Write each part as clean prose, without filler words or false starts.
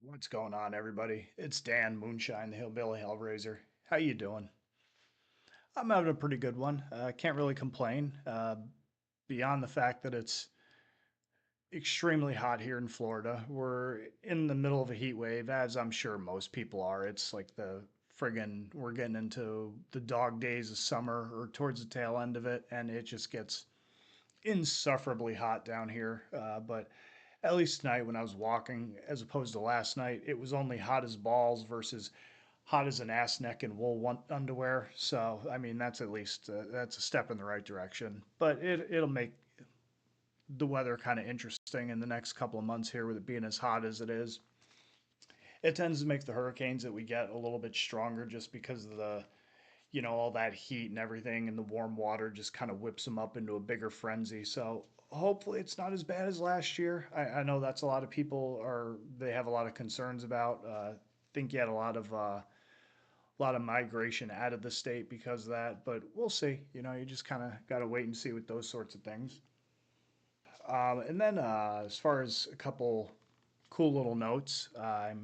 What's going on, everybody? It's Dan Moonshine, the Hillbilly Hellraiser. How you doing? I'm having a pretty good one. Can't really complain. Beyond the fact that it's extremely hot here in Florida, we're in the middle of a heat wave, as I'm sure most people are. It's like we're getting into the dog days of summer or towards the tail end of it, and it just gets insufferably hot down here. But at least tonight when I was walking, as opposed to last night, it was only hot as balls versus hot as an ass neck in wool underwear. So I mean, that's at least that's a step in the right direction. But it'll make the weather kind of interesting in the next couple of months here with it being as hot as it is. It tends to make the hurricanes that we get a little bit stronger just because of all that heat and everything, and the warm water just kind of whips them up into a bigger frenzy. So hopefully it's not as bad as last year. I know that's a lot of people they have a lot of concerns about. Think you had a lot of migration out of the state because of that, but we'll see. You just kind of got to wait and see with those sorts of things. And then as far as a couple cool little notes, I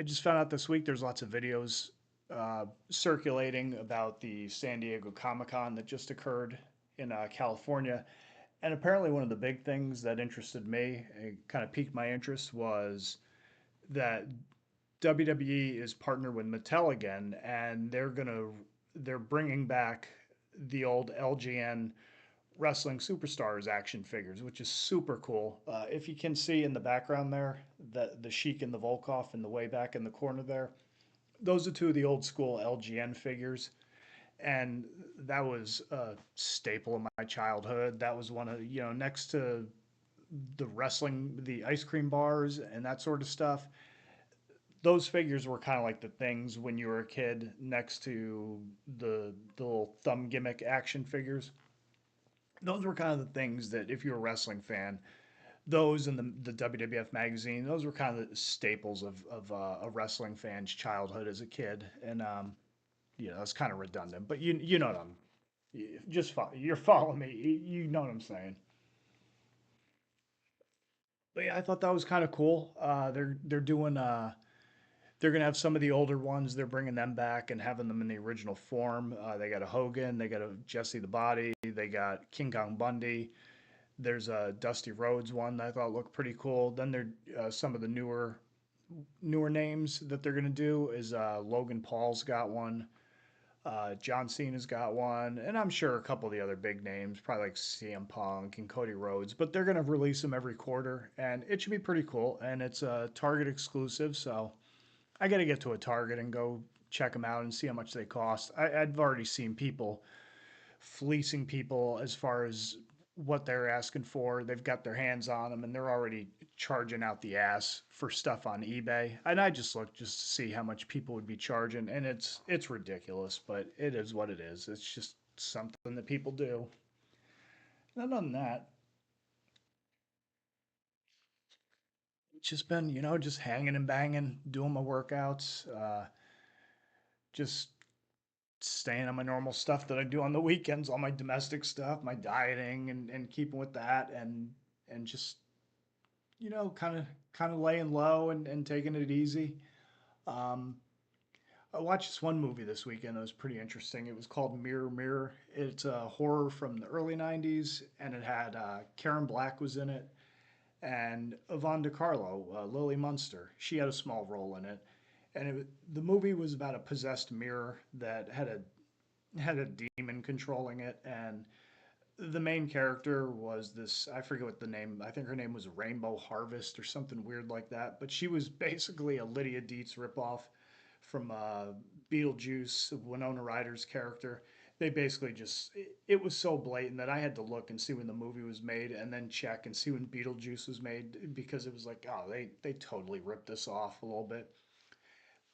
just found out this week there's lots of videos circulating about the San Diego Comic Con that just occurred in California. And apparently, one of the big things that interested me, it kind of piqued my interest, was that WWE is partnered with Mattel again, and they're bringing back the old LGN Wrestling Superstars action figures, which is super cool. If you can see in the background there, the Sheik and the Volkov in the way back in the corner there, those are two of the old school LGN figures. And that was a staple of my childhood. That was one of, next to the ice cream bars and that sort of stuff. Those figures were kind of like the things when you were a kid next to the little thumb gimmick action figures. Those were kind of the things that if you're a wrestling fan, those and the WWF magazine, those were kind of the staples of a wrestling fan's childhood as a kid. And it's kind of redundant, but you know what you're following me. You know what I'm saying. But yeah, I thought that was kind of cool. They're gonna have some of the older ones. They're bringing them back and having them in the original form. They got a Hogan, they got a Jesse the Body, they got King Kong Bundy. There's a Dusty Rhodes one that I thought looked pretty cool. Then there some of the newer names that they're gonna do is Logan Paul's got one. John Cena's got one, and I'm sure a couple of the other big names, probably like CM Punk and Cody Rhodes, but they're going to release them every quarter, and it should be pretty cool. And it's a Target exclusive, so I got to get to a Target and go check them out and see how much they cost. I've already seen people fleecing people as far as what they're asking for. They've got their hands on them and they're already charging out the ass for stuff on eBay. And I just looked just to see how much people would be charging, and it's ridiculous, but it is what it is. It's just something that people do. And other than that, it's just been, just hanging and banging, doing my workouts, just staying on my normal stuff that I do on the weekends, all my domestic stuff, my dieting and keeping with that and just kind of laying low and taking it easy. Um, I watched this one movie this weekend that was pretty interesting. It was called Mirror Mirror. It's a horror from the early '90s, and it had Karen Black was in it, and Yvonne DiCarlo, Lily Munster. She had a small role in it, and the movie was about a possessed mirror that had a demon controlling it, and the main character was this, I forget what the name, I think her name was Rainbow Harvest or something weird like that, but she was basically a Lydia Dietz ripoff from Beetlejuice, Winona Ryder's character. They basically it was so blatant that I had to look and see when the movie was made and then check and see when Beetlejuice was made, because it was like, oh, they totally ripped this off a little bit.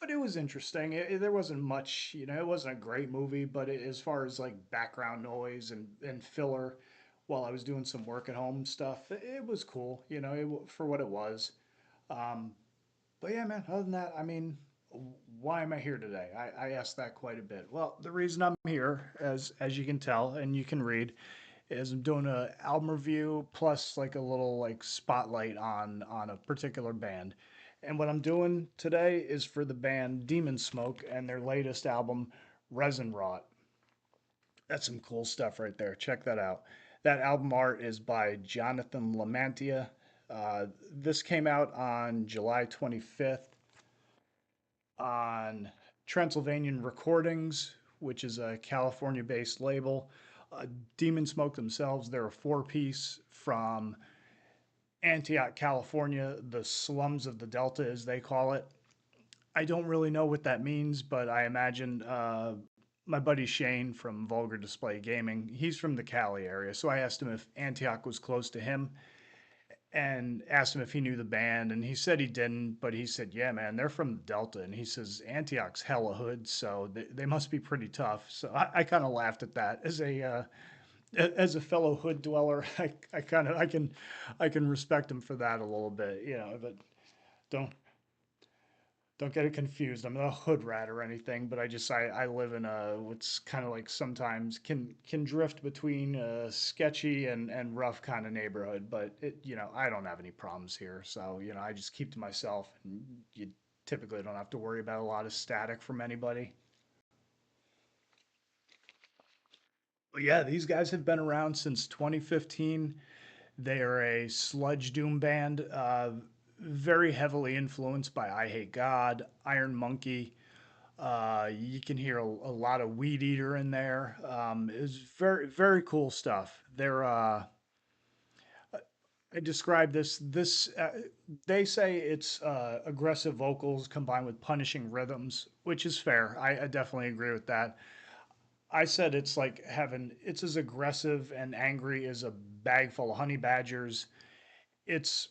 But it was interesting. There wasn't much, it wasn't a great movie, but as far as like background noise and filler while I was doing some work at home stuff, it was cool, for what it was. Um, but yeah, man, other than that, I mean, why am I here today? I asked that quite a bit. Well, the reason I'm here, as you can tell and you can read, is I'm doing a album review plus like a little like spotlight on a particular band. And what I'm doing today is for the band Demonsmoke and their latest album, Resin Wrought. That's some cool stuff right there. Check that out. That album art is by Jonathan Lamantia. This came out on July 25th on Transylvania Recordings, which is a California based label. Demonsmoke themselves, they're a four piece from Antioch, California, the slums of the Delta, as they call it. I don't really know what that means, but I imagine my buddy Shane from Vulgar Display Gaming, he's from the Cali area. So I asked him if Antioch was close to him and asked him if he knew the band. And he said he didn't, but he said, yeah, man, they're from the Delta. And he says Antioch's hella hood, so they must be pretty tough. So I kind of laughed at that as a fellow hood dweller. I kind of I can respect him for that a little bit, you know, but don't don't get it confused. I'm not a hood rat or anything, but I live in a what's kind of like sometimes can drift between a sketchy and rough kind of neighborhood. But it, you know, I don't have any problems here, so you know, I just keep to myself, and you typically don't have to worry about a lot of static from anybody. But yeah, these guys have been around since 2015. They are a sludge doom band, very heavily influenced by I Hate God, Iron Monkey. You can hear a lot of Weed Eater in there. It's very cool stuff. I describe they say it's aggressive vocals combined with punishing rhythms, which is fair. I definitely agree with that. I said it's as aggressive and angry as a bag full of honey badgers. It's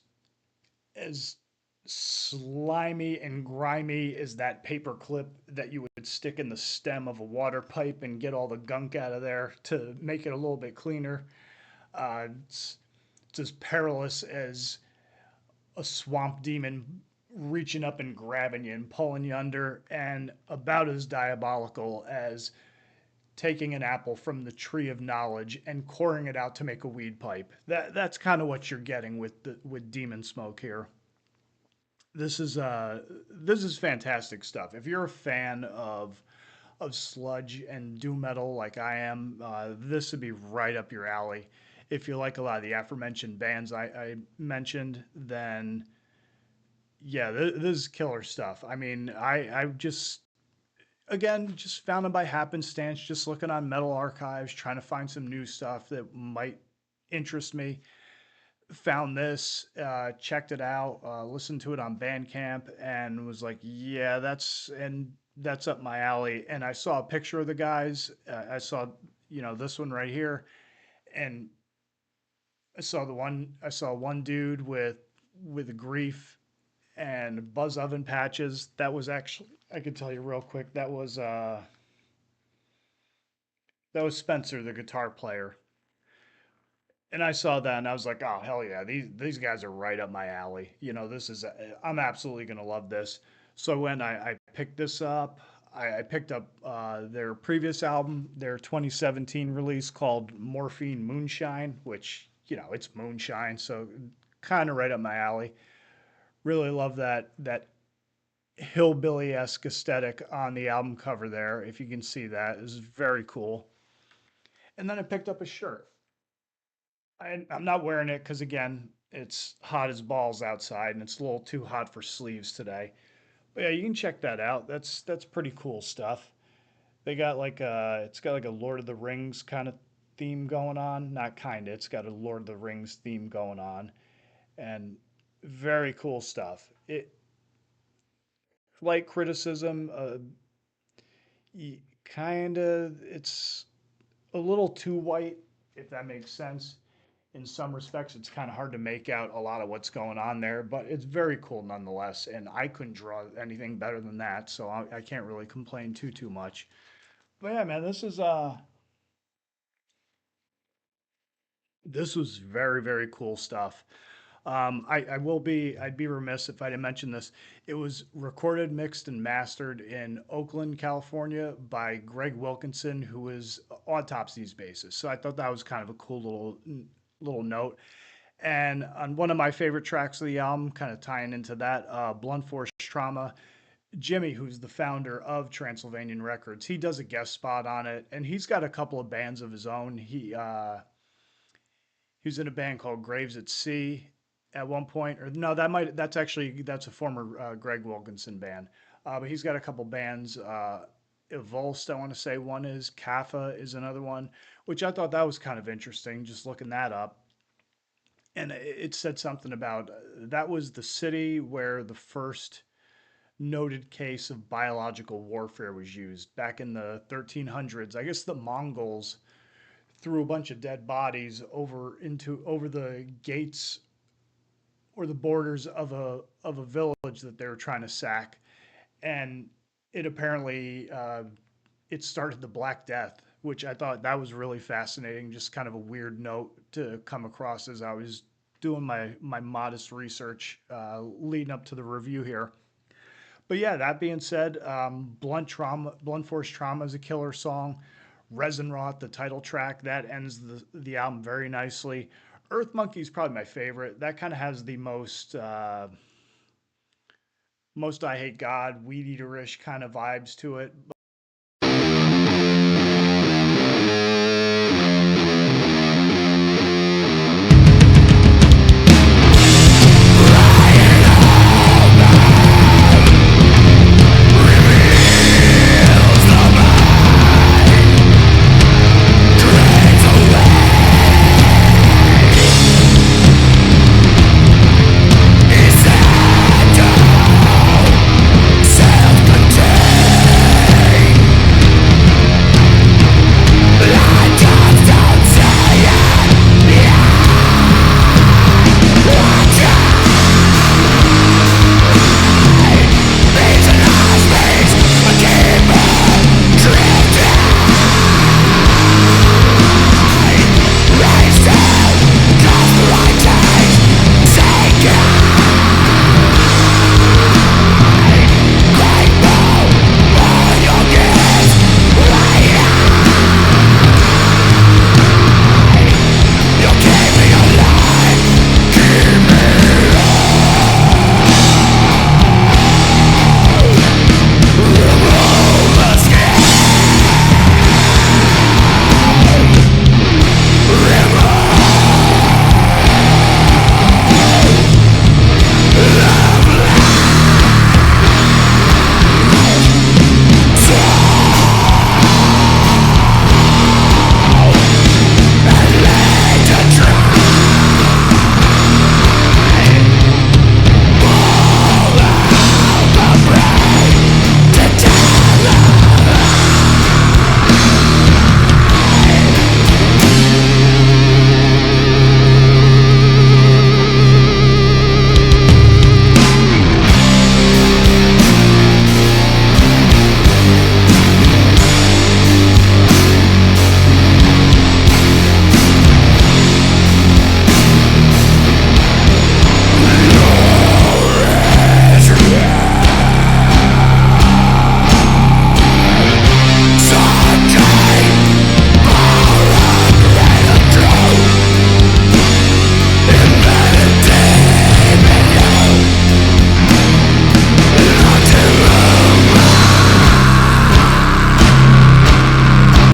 as slimy and grimy as that paper clip that you would stick in the stem of a water pipe and get all the gunk out of there to make it a little bit cleaner. It's as perilous as a swamp demon reaching up and grabbing you and pulling you under, and about as diabolical as taking an apple from the tree of knowledge and coring it out to make a weed pipe. That's kind of what you're getting with Demonsmoke here. This is fantastic stuff. If you're a fan of sludge and doom metal like I am, this would be right up your alley. If you like a lot of the aforementioned bands I mentioned, then yeah, this is killer stuff. I mean, I just again just found them by happenstance, just looking on Metal Archives, trying to find some new stuff that might interest me. Found this, checked it out, listened to it on Bandcamp, and was like, yeah, that's up my alley. And I saw a picture of the guys. I saw, you know, this one right here, and I saw one dude with a grief and buzz oven patches. That was actually, I could tell you real quick. That was Spencer, the guitar player. And I saw that and I was like, oh hell yeah, these guys are right up my alley. You know, I'm absolutely gonna love this. So when I picked this up, I picked up their previous album, their 2017 release called Morphine Moonshine, which you know it's moonshine, so kind of right up my alley. Really love that hillbilly esque aesthetic on the album cover there. If you can see that, is very cool. And then I picked up a shirt. I'm not wearing it because again, it's hot as balls outside and it's a little too hot for sleeves today. But yeah, you can check that out. That's pretty cool stuff. They got it's got like a Lord of the Rings kind of theme going on. Not kind of. It's got a Lord of the Rings theme going on, and very cool stuff. It Light criticism, kind of. It's a little too white, if that makes sense. In some respects, it's kind of hard to make out a lot of what's going on there, but it's very cool nonetheless. And I couldn't draw anything better than that, so I can't really complain too much. But yeah, man, this was very cool stuff. I'd be remiss if I didn't mention this. It was recorded, mixed, and mastered in Oakland, California by Greg Wilkinson, who is Autopsy's bassist. So I thought that was kind of a cool little note. And on one of my favorite tracks of the album, kind of tying into that, Blunt Force Trauma, Jimmy, who's the founder of Transylvanian Records, he does a guest spot on it, and he's got a couple of bands of his own. He was in a band called Graves at Sea at one point, or no, that's a former Greg Wilkinson band, but he's got a couple bands. Evulsed, I want to say one is Kappa is another one, which I thought that was kind of interesting. Just looking that up, and it said something about that was the city where the first noted case of biological warfare was used back in the 1300s. I guess the Mongols threw a bunch of dead bodies over the gates or the borders of a village that they were trying to sack, and it apparently it started the Black Death, which I thought that was really fascinating. Just kind of a weird note to come across as I was doing my modest research leading up to the review here. But yeah, that being said, Blunt Force Trauma is a killer song. Resin Wrought, the title track, that ends the album very nicely. Earth Monkey is probably my favorite. That kind of has the most I Hate God, Weed Eater-ish kind of vibes to it.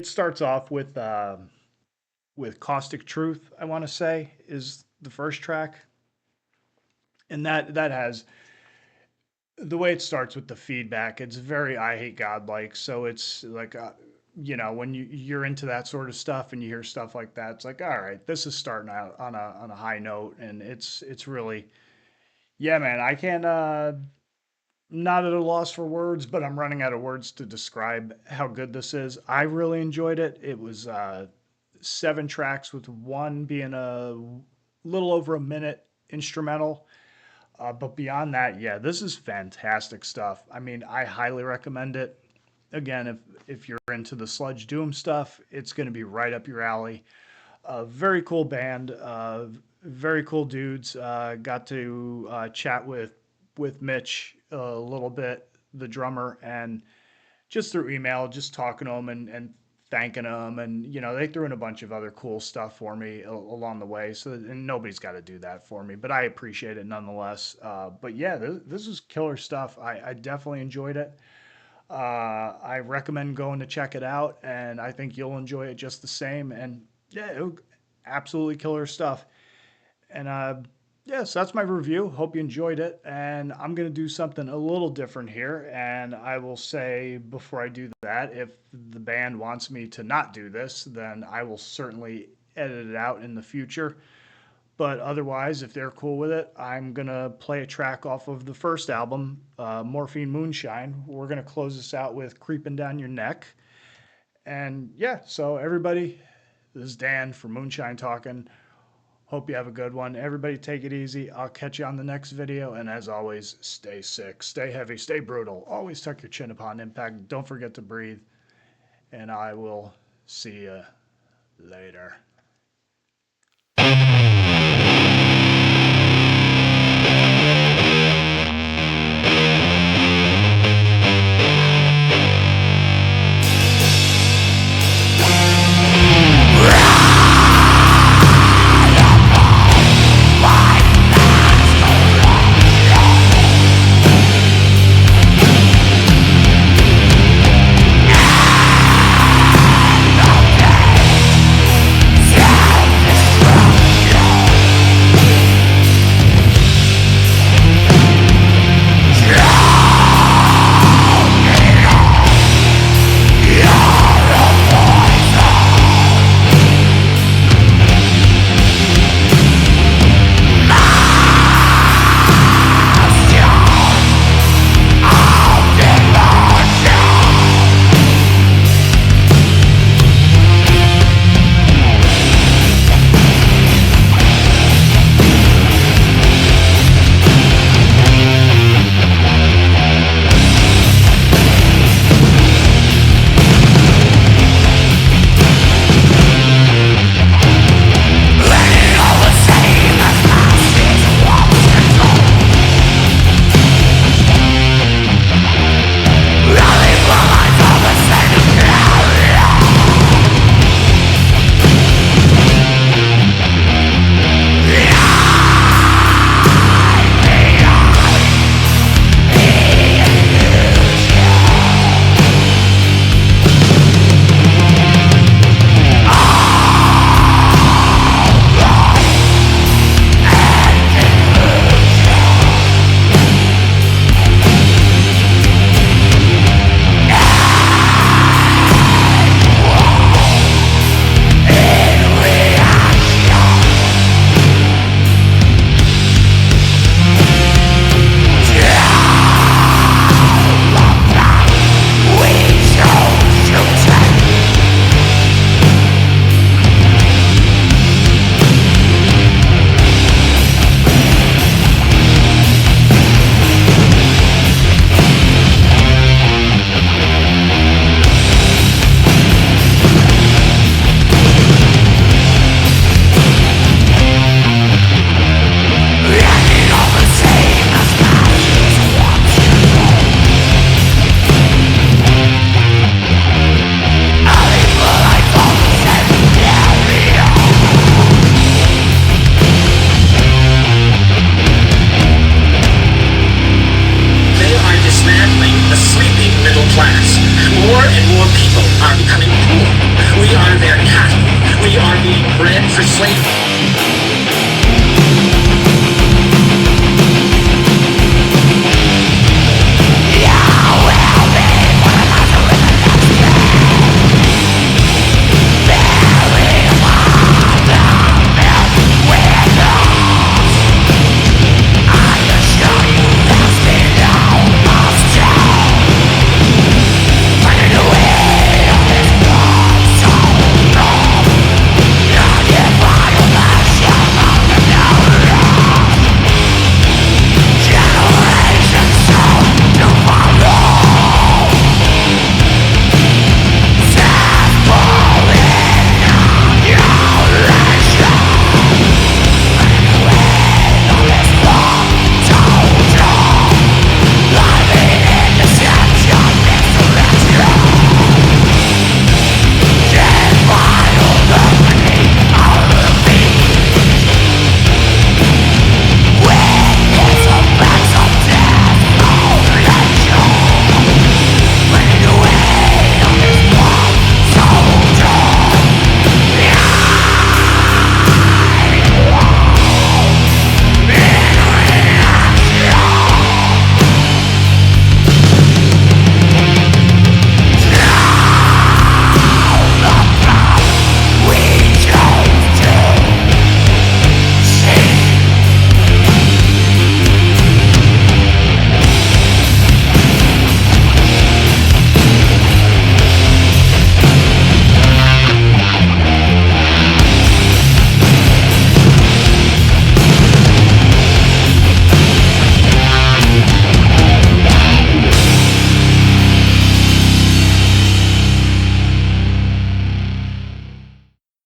Starts off with Caustic Truth, I want to say, is the first track. And that has the way it starts with the feedback, it's very I Hate God like. So it's like, when you're into that sort of stuff and you hear stuff like that, it's like, all right, this is starting out on a high note. And it's really, yeah, man, I can't, not at a loss for words, but I'm running out of words to describe how good this is. I really enjoyed it. It was 7 tracks, with one being a little over a minute instrumental. But beyond that, yeah, this is fantastic stuff. I mean, I highly recommend it. Again, if you're into the sludge doom stuff, it's going to be right up your alley. A very cool band. very cool dudes. Got to chat with Mitch a little bit, the drummer, and just through email, just talking to them and thanking them, and they threw in a bunch of other cool stuff for me along the way. So and nobody's got to do that for me, but I appreciate it nonetheless. But yeah, this is killer stuff. I definitely enjoyed it. I recommend going to check it out, and I think you'll enjoy it just the same. And yeah, absolutely killer stuff. And yes, that's my review. Hope you enjoyed it. And I'm going to do something a little different here. And I will say before I do that, if the band wants me to not do this, then I will certainly edit it out in the future. But otherwise, if they're cool with it, I'm going to play a track off of the first album, Morphine Moonshine. We're going to close this out with Creeping Down Your Neck. And yeah, so everybody, this is Dan from Moonshine Talking. Hope you have a good one. Everybody take it easy. I'll catch you on the next video. And as always, stay sick, stay heavy, stay brutal. Always tuck your chin upon impact. Don't forget to breathe. And I will see you later.